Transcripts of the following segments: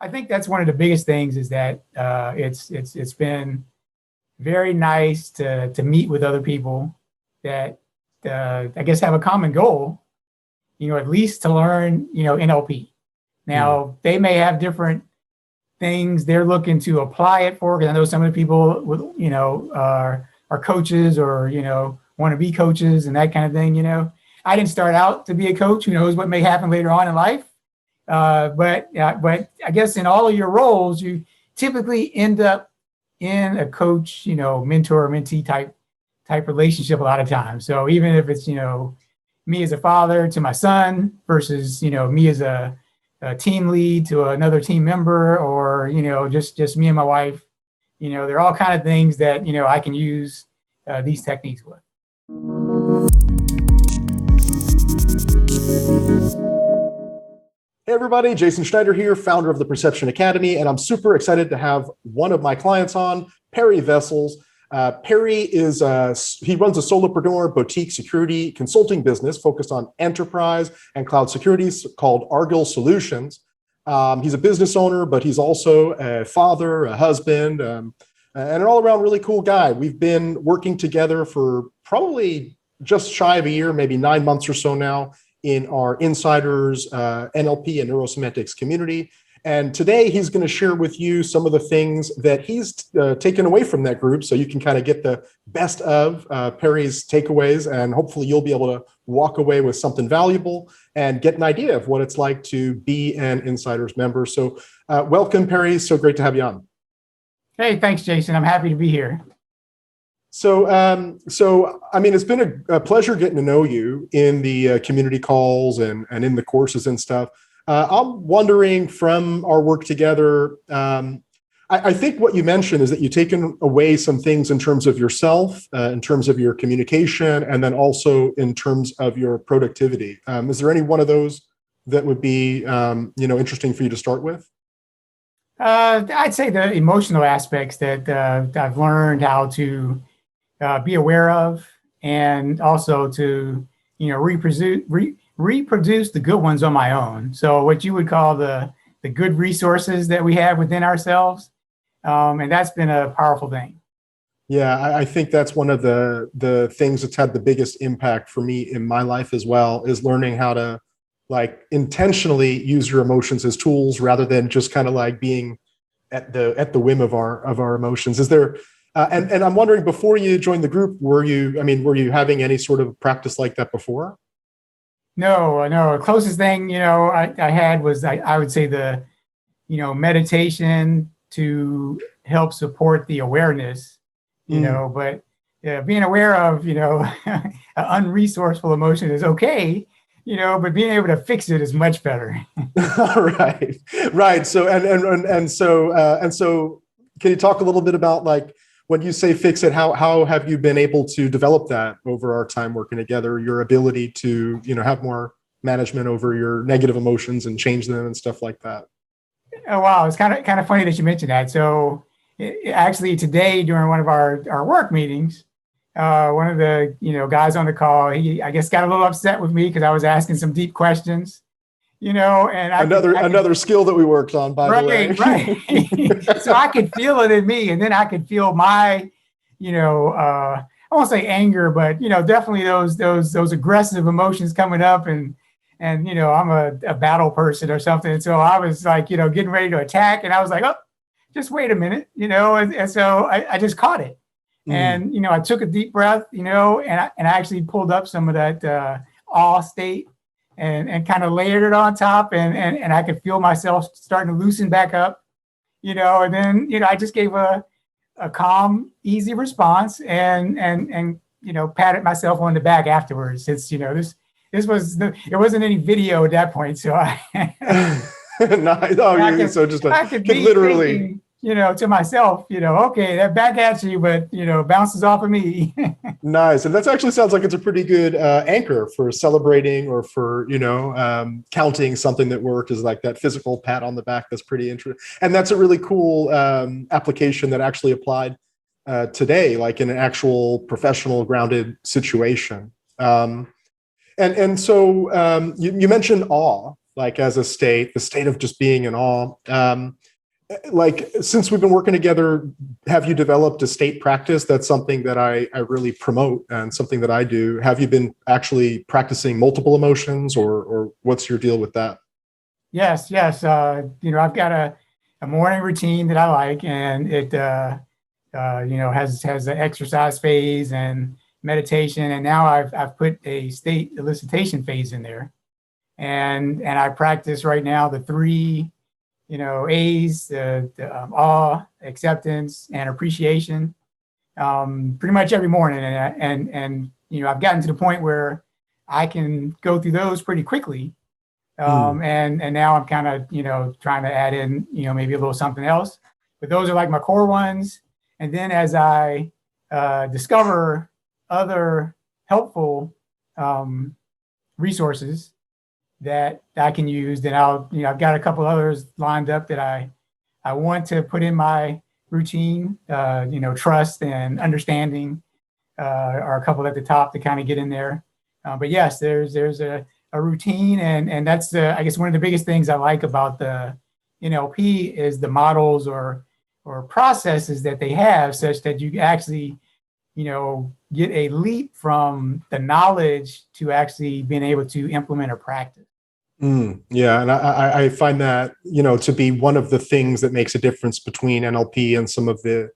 I think that's one of the biggest things is that it's been very nice to meet with other people that I guess have a common goal, at least to learn, NLP. Now, they may have different things they're looking to apply it for, because I know some of the people with, are coaches or, want to be coaches and that kind of thing, I didn't start out to be a coach. Who knows what may happen later on in life. But I guess in all of your roles, you typically end up in a coach, mentor, mentee type relationship a lot of times. So even if it's, me as a father to my son versus, me as a team lead to another team member, or, just me and my wife, there are all kind of things that, I can use these techniques with. Hey everybody, Jason Schneider here, founder of the Perception Academy, and I'm super excited to have one of my clients on, Perry Vessels. Perry he runs a solopreneur boutique security consulting business focused on enterprise and cloud security called Argil Solutions. He's a business owner, but he's also a father, a husband, and an all-around really cool guy. We've been working together for probably just shy of a year, maybe 9 months or so now, in our insiders, NLP and Neuro-Semantics community. And today he's going to share with you some of the things that he's taken away from that group, so you can kind of get the best of Perry's takeaways, and hopefully you'll be able to walk away with something valuable and get an idea of what it's like to be an insiders member. So welcome, Perry. So great to have you on. Hey, thanks, Jason. I'm happy to be here. So, I mean, it's been a pleasure getting to know you in the community calls and in the courses and stuff. I'm wondering from our work together, I think what you mentioned is that you've taken away some things in terms of yourself, in terms of your communication, and then also in terms of your productivity. Is there any one of those that would be, interesting for you to start with? I'd say the emotional aspects that I've learned how to be aware of, and also to, reproduce the good ones on my own. So what you would call the good resources that we have within ourselves. And that's been a powerful thing. Yeah, I think that's one of the things that's had the biggest impact for me in my life as well, is learning how to intentionally use your emotions as tools rather than just kind of being at the whim of our emotions. Is there and I'm wondering, before you joined the group, were you having any sort of practice like that before? No. The closest thing, I had was, I would say the, meditation to help support the awareness, but being aware of, an unresourceful emotion is okay, but being able to fix it is much better. Right. So can you talk a little bit about when you say fix it, how have you been able to develop that over our time working together, your ability to, have more management over your negative emotions and change them and stuff like that? Oh, wow. It's kind of funny that you mentioned that. So actually today during one of our work meetings, one of the, guys on the call, he, I guess, got a little upset with me because I was asking some deep questions. And another skill that we worked on, by the way. Right. So I could feel it in me, and then I could feel my, I won't say anger, but definitely those aggressive emotions coming up, and I'm a battle person or something. And so I was getting ready to attack, and I was like, oh, just wait a minute, and so I just caught it, and I took a deep breath, and I actually pulled up some of that awe state. And kind of layered it on top, and I could feel myself starting to loosen back up, and then, I just gave a calm, easy response and patted myself on the back afterwards. It's, it wasn't any video at that point. So I could literally thinking, to myself, okay, that back at you, but, bounces off of me. Nice. And that actually sounds like it's a pretty good anchor for celebrating or for, counting something that worked, is that physical pat on the back. That's pretty interesting. And that's a really cool application that actually applied today, in an actual professional grounded situation. So you mentioned awe. like as a state, the state of just being in awe. Like since we've been working together, have you developed a state practice? That's something that I really promote and something that I do. Have you been actually practicing multiple emotions, or what's your deal with that? Yes, yes. I've got a morning routine that I like, and it has an exercise phase and meditation, and now I've put a state elicitation phase in there, and I practice right now the three A's, the awe, acceptance, and appreciation, pretty much every morning. And I've gotten to the point where I can go through those pretty quickly. And now I'm kind of, trying to add in, maybe a little something else. But those are like my core ones. And then as I discover other helpful resources that I can use, then I've got a couple others lined up that I want to put in my routine. Trust and understanding are a couple at the top to kind of get in there. But yes, there's a routine, and that's I guess one of the biggest things I like about the NLP is the models or processes that they have, such that you actually get a leap from the knowledge to actually being able to implement a practice. Yeah, and I find that to be one of the things that makes a difference between NLP and some of the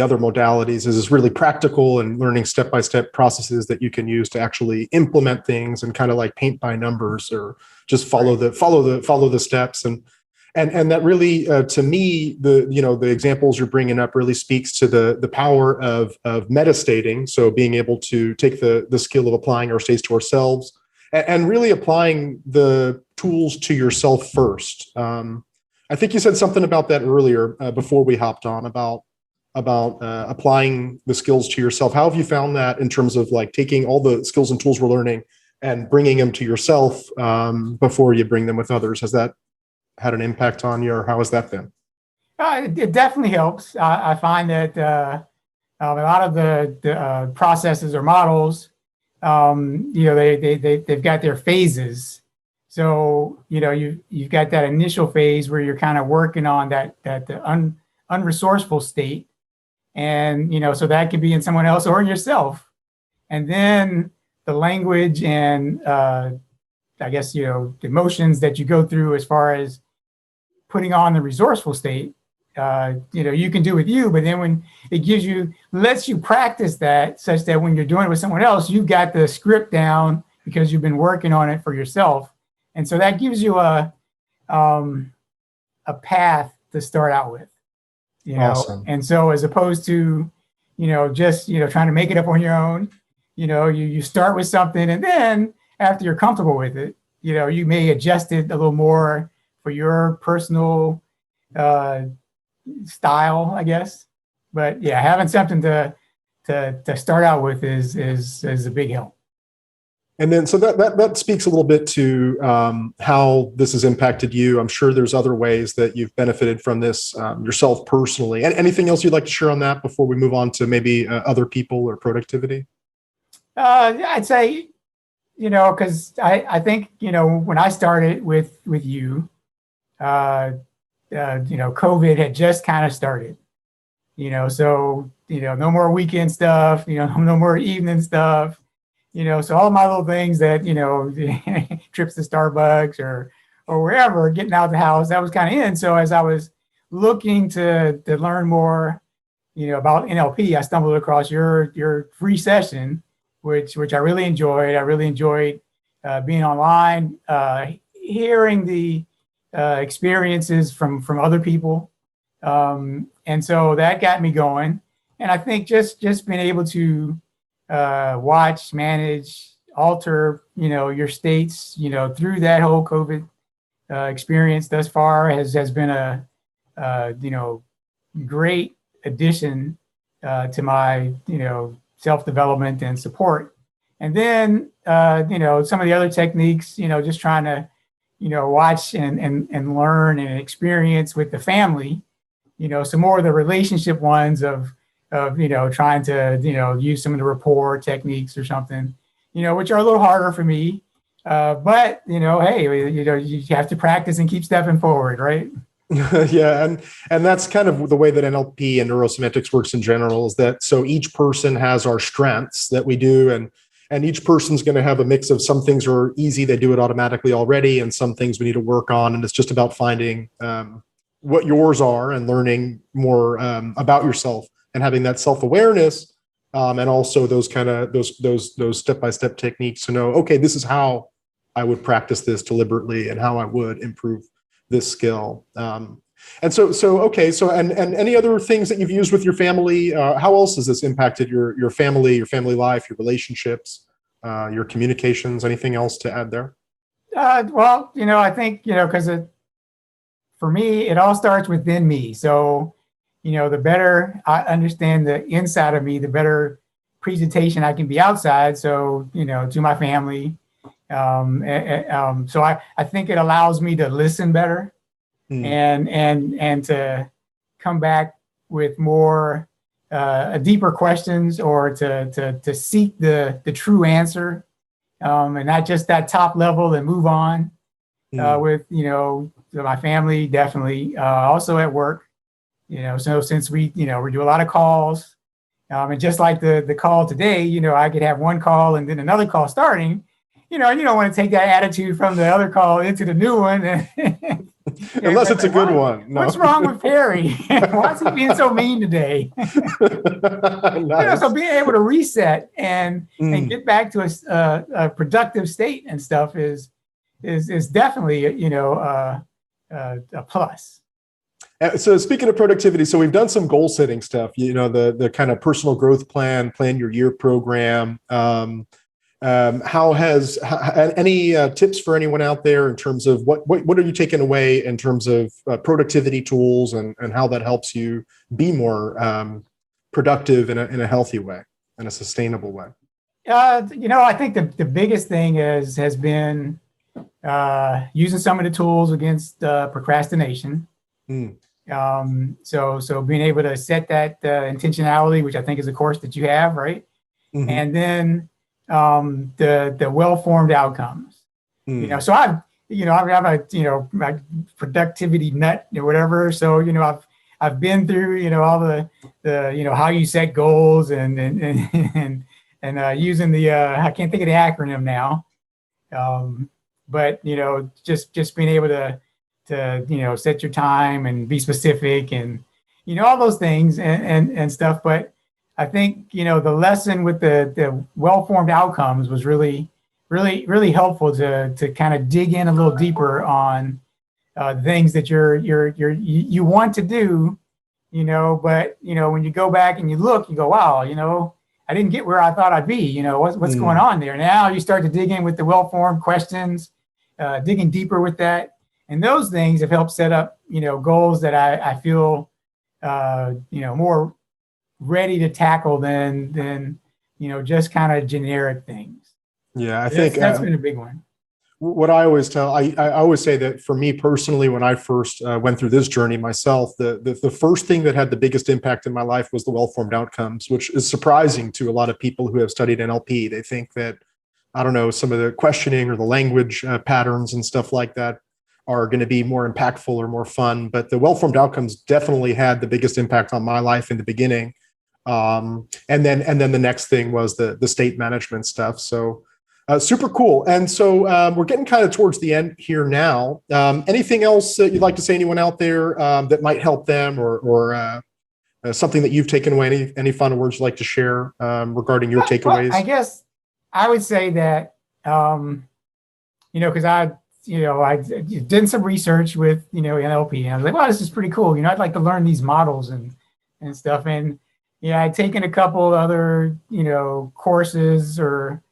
other modalities is really practical and learning step-by-step processes that you can use to actually implement things and kind of like paint by numbers, or just follow the steps. And that really, to me, the examples you're bringing up really speaks to the power of metastating. So being able to take the skill of applying our states to ourselves and really applying the tools to yourself first. I think you said something about that earlier before we hopped on about applying the skills to yourself. How have you found that in terms of like taking all the skills and tools we're learning and bringing them to yourself before you bring them with others? Has that had an impact on you, or how has that been? It definitely helps. I find that a lot of the processes or models, they've got their phases. So you've got that initial phase where you're kind of working on that unresourceful state, and so that could be in someone else or in yourself. And then the language and I guess the emotions that you go through as far as putting on the resourceful state, you can do with you, but then when it lets you practice that, such that when you're doing it with someone else, you've got the script down because you've been working on it for yourself. And so that gives you a path to start out with, Awesome. And so as opposed to, just, trying to make it up on your own, you start with something, and then after you're comfortable with it, you may adjust it a little more for your personal style, I guess. But yeah, having something to start out with is a big help. And then, so that speaks a little bit to how this has impacted you. I'm sure there's other ways that you've benefited from this yourself personally. And anything else you'd like to share on that before we move on to maybe other people or productivity? I'd say, because I think, when I started with you, COVID had just kind of started, so, no more weekend stuff, no more evening stuff. So all my little things that, trips to Starbucks or wherever, getting out of the house, that was kind of in. So as I was looking to learn more, about NLP, I stumbled across your free session, which I really enjoyed. I really enjoyed being online, hearing the experiences from other people. And so that got me going. And I think just being able to watch, manage, alter, your states, through that whole COVID experience thus far has been a great addition to my, self-development and support. And then, some of the other techniques, just trying to, watch and learn and experience with the family, some more of the relationship ones of trying to, use some of the rapport techniques or something, which are a little harder for me. But hey, you have to practice and keep stepping forward, right? Yeah, and that's kind of the way that NLP and neurosemantics works in general, is that so each person has our strengths that we do, and each person's going to have a mix of some things are easy, they do it automatically already, and some things we need to work on, and it's just about finding what yours are and learning more about yourself and having that self-awareness, and also those kind of those step-by-step techniques to know, okay, this is how I would practice this deliberately and how I would improve this skill. And so okay, so and any other things that you've used with your family? How else has this impacted your family life, your relationships, your communications? Anything else to add there? Well, I think because for me, it all starts within me. So, the better I understand the inside of me, the better presentation I can be outside. So, to my family. So I think it allows me to listen better and to come back with more deeper questions, or to seek the true answer, and not just that top level and move on with my family, definitely, also at work, so since we do a lot of calls, and just like the call today, I could have one call and then another call starting, and you don't want to take that attitude from the other call into the new one. Unless it's a good one. No. What's wrong with Perry? Why is he being so mean today? Nice. So being able to reset and get back to a productive state and stuff is definitely a plus. So speaking of productivity, so we've done some goal setting stuff. The kind of personal growth plan your year program. How has any tips for anyone out there in terms of what are you taking away in terms of productivity tools and how that helps you be more productive in a healthy way, in a sustainable way? I think the biggest thing has been using some of the tools against procrastination. So being able to set that intentionality, which I think is a course that you have, right? Mm-hmm. And then the well-formed outcomes. So I'm a my productivity nut or whatever. So I've been through all the how you set goals and using the I can't think of the acronym now, but just being able to set your time and be specific and all those things and stuff. But I think the lesson with the well-formed outcomes was really helpful to kind of dig in a little deeper on things that you want to do, but when you go back and you look, you go, wow, I didn't get where I thought I'd be. What's going on there? Now you start to dig in with the well-formed questions, digging deeper with that, and those things have helped set up goals that I feel more ready to tackle than just kind of generic things. Yeah, I think that's been a big one. What I always tell, I always say that for me personally, when I first went through this journey myself, the first thing that had the biggest impact in my life was the well-formed outcomes, which is surprising to a lot of people who have studied NLP. They think that, I don't know, some of the questioning or the language patterns and stuff like that are going to be more impactful or more fun. But the well-formed outcomes definitely had the biggest impact on my life in the beginning. And then the next thing was the state management stuff. So super cool. And so we're getting kind of towards the end here now. Anything else that you'd like to say, anyone out there that might help them, or something that you've taken away? Any final words you'd like to share regarding your takeaways? Well, I guess I would say that because I did some research with NLP, and I was like, wow, this is pretty cool. I'd like to learn these models and stuff. And I'd taken a couple other courses, or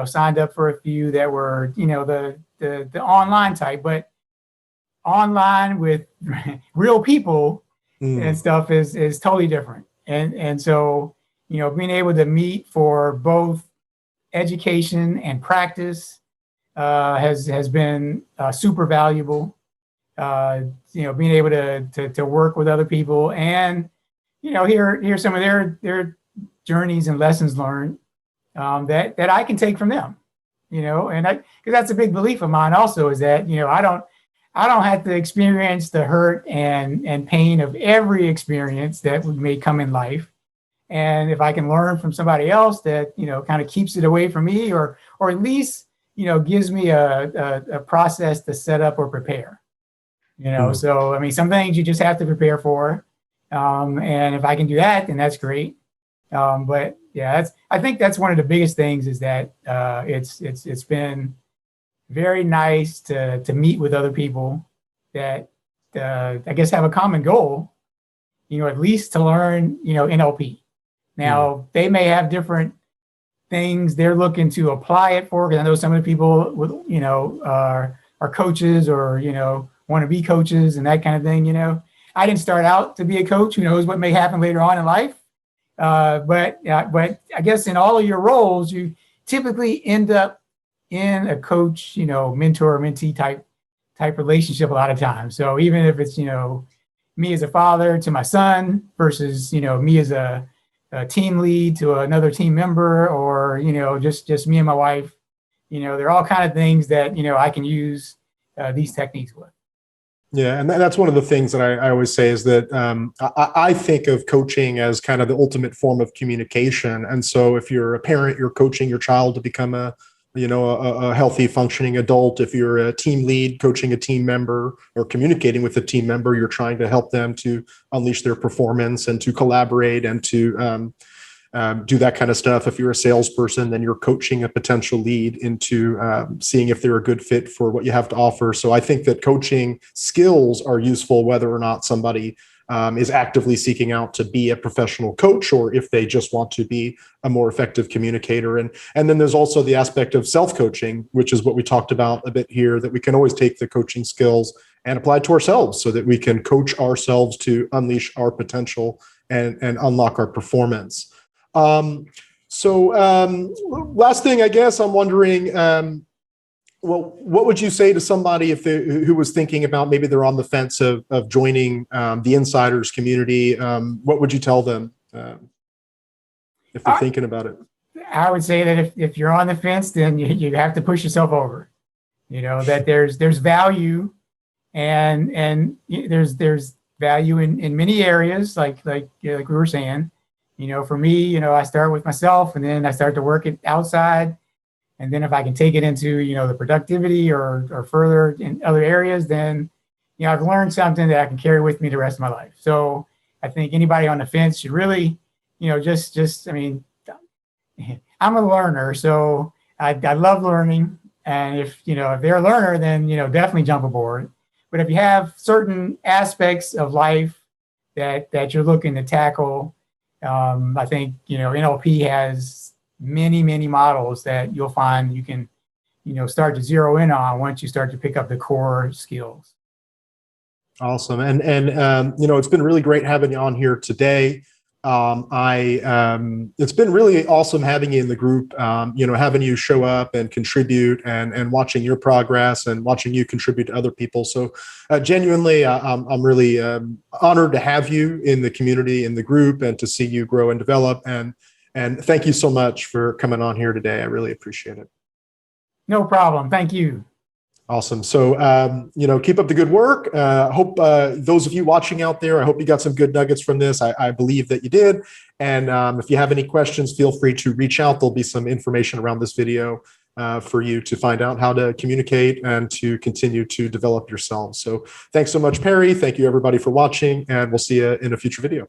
signed up for a few that were the online type, but online with real people and stuff is totally different. And so being able to meet for both education and practice has been super valuable. Being able to work with other people and hear some of their journeys and lessons learned that I can take from them. and because that's a big belief of mine also, is that, I don't have to experience the hurt and pain of every experience that may come in life. And if I can learn from somebody else that, kind of keeps it away from me, or at least, gives me a process to set up or prepare, So, I mean, some things you just have to prepare for. And if I can do that, then that's great. But yeah, I think that's one of the biggest things, is that it's been very nice to meet with other people that I guess have a common goal, at least to learn, NLP. Now, they may have different things they're looking to apply it for, because I know some of the people with, are coaches, or, want to be coaches and that kind of thing. I didn't start out to be a coach. Who knows what may happen later on in life? But I guess in all of your roles, you typically end up in a coach, mentor, mentee type relationship a lot of times. So even if it's, me as a father to my son versus, me as a team lead to another team member, or, just me and my wife, they're all kind of things that, I can use these techniques with. Yeah, and that's one of the things that I always say, is that I think of coaching as kind of the ultimate form of communication. And so if you're a parent, you're coaching your child to become a healthy, functioning adult. If you're a team lead, coaching a team member or communicating with a team member, you're trying to help them to unleash their performance and to collaborate and to do that kind of stuff. If you're a salesperson, then you're coaching a potential lead into seeing if they're a good fit for what you have to offer. So I think that coaching skills are useful whether or not somebody is actively seeking out to be a professional coach, or if they just want to be a more effective communicator. And then there's also the aspect of self-coaching, which is what we talked about a bit here, that we can always take the coaching skills and apply it to ourselves, so that we can coach ourselves to unleash our potential and unlock our performance. Last thing, I guess I'm wondering, well, what would you say to somebody who was thinking about, maybe they're on the fence of joining the insiders community? What would you tell them if they're thinking about it? I would say that if you're on the fence, then you have to push yourself over. That there's value, and there's value in many areas, like we were saying. For me, I start with myself, and then I start to work it outside. And then if I can take it into, the productivity or further in other areas, then, I've learned something that I can carry with me the rest of my life. So I think anybody on the fence should really, I mean, I'm a learner, so I love learning. And if they're a learner, then, definitely jump aboard. But if you have certain aspects of life that you're looking to tackle, I think, NLP has many, many models that you'll find you can, start to zero in on once you start to pick up the core skills. Awesome. And it's been really great having you on here today. It's been really awesome having you in the group, having you show up and contribute, and watching your progress and watching you contribute to other people. So genuinely, I'm really honored to have you in the community, in the group, and to see you grow and develop. And thank you so much for coming on here today. I really appreciate it. No problem. Thank you. Awesome. So, keep up the good work. Hope those of you watching out there, I hope you got some good nuggets from this. I believe that you did. And if you have any questions, feel free to reach out. There'll be some information around this video for you to find out how to communicate and to continue to develop yourselves. So thanks so much, Perry. Thank you, everybody, for watching, and we'll see you in a future video.